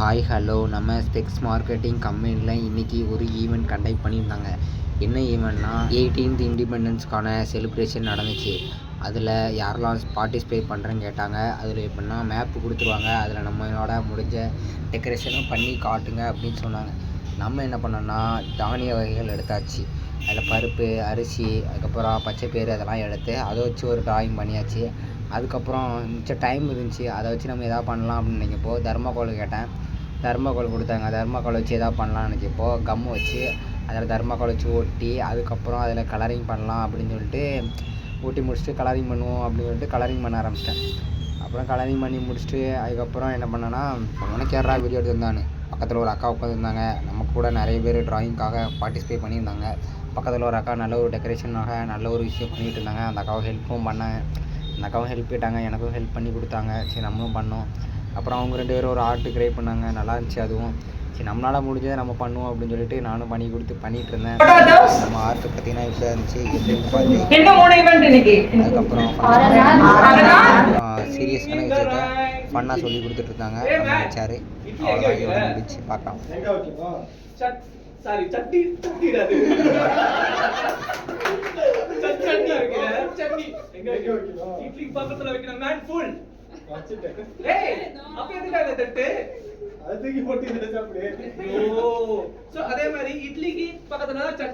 Hi hello நம்ம specs marketing கம்பெனியில் இன்றைக்கி ஒரு ஈவெண்ட் கண்டக்ட் பண்ணியிருந்தாங்க. என்ன ஈவெண்ட்னா 18th இண்டிபெண்டன்ஸ்க்கான செலிப்ரேஷன் நடந்துச்சு. அதில் யாரெல்லாம் பார்ட்டிசிபேட் பண்ணுறேன்னு கேட்டாங்க. அதில் எப்படின்னா மேப்பு கொடுத்துருவாங்க, அதில் நம்மளோட முடிஞ்ச டெக்கரேஷனும் பண்ணி காட்டுங்க அப்படின்னு சொன்னாங்க. நம்ம என்ன பண்ணோன்னா தானிய வகைகள் எடுத்தாச்சு. அதில் பருப்பு, அரிசி, அதுக்கப்புறம் பச்சைப்பயிறு அதெல்லாம் எடுத்து அதை வச்சு ஒரு டிராயிங் பண்ணியாச்சு. அதுக்கப்புறம் மிச்ச டைம் இருந்துச்சு, அதை வச்சு நம்ம எதாவது பண்ணலாம் அப்படின்னு நினைக்கப்போ தர்மாக்கோல் கேட்டேன். தர்மாக்கோல் கொடுத்தாங்க. தர்மாக்கோல் வச்சு எதாவது பண்ணலாம்னு நினச்சப்போ கம்மு வச்சு அதில் தர்மாக்கோல் வச்சு ஒட்டி அதுக்கப்புறம் அதில் கலரிங் பண்ணலாம் அப்படின்னு சொல்லிட்டு ஊட்டி முடிச்சுட்டு கலரிங் பண்ணுவோம் அப்படின்னு சொல்லிட்டு கலரிங் பண்ண ஆரம்பிச்சிட்டேன். அப்புறம் கலரிங் பண்ணி முடிச்சுட்டு அதுக்கப்புறம் என்ன பண்ணேன்னா உனக்கு யாரா வீடியோ எடுத்திருந்தான்னு பக்கத்தில் ஒரு அக்கா உட்காந்துருந்தாங்க. நம்ம கூட நிறைய பேர் ட்ராயிங்காக பார்ட்டிசிபேட் பண்ணியிருந்தாங்க. பக்கத்தில் ஒரு அக்கா நல்ல ஒரு டெக்கரேஷனாக நல்ல ஒரு விஷயம் பண்ணிகிட்டு இருந்தாங்க. அந்த அக்காவை ஹெல்ப்பும் பண்ணேன். அந்த அக்காவும் ஹெல்ப் கேட்டாங்க, எனக்கும் ஹெல்ப் பண்ணி கொடுத்தாங்க. சரி நம்மளும் பண்ணோம். அப்புறம் அவங்க 2 பேரும் ஒரு ஆர்ட் கிரியேட் பண்ணாங்க, நல்லா இருந்துச்சு. அதுவும் சரி நம்மளால் முடிஞ்சதை நம்ம பண்ணுவோம் அப்படின்னு சொல்லிட்டு நானும் பண்ணிகிட்டு இருந்தேன். நம்ம ஆர்ட் பார்த்தீங்கன்னா இப்படி இருந்துச்சு அதுக்கப்புறம் சீரியஸான விஷயத்த ஃபன்னாக சொல்லி கொடுத்துட்டு இருந்தாங்க. நம்ம வச்சாரு அவ்வளோதான். இதோட முடிச்சு பார்க்கலாம். இட்லி பக்கத்துல வைக்கிற மேன் ஃபுல் ஏய் அப்ப எதுக்கு அந்த தட்டு அதுக்கு போட்டு இத சாப்பிடு. ஓ சோ அதே மாதிரி இட்லிக்கு பக்கத்துல சட்னி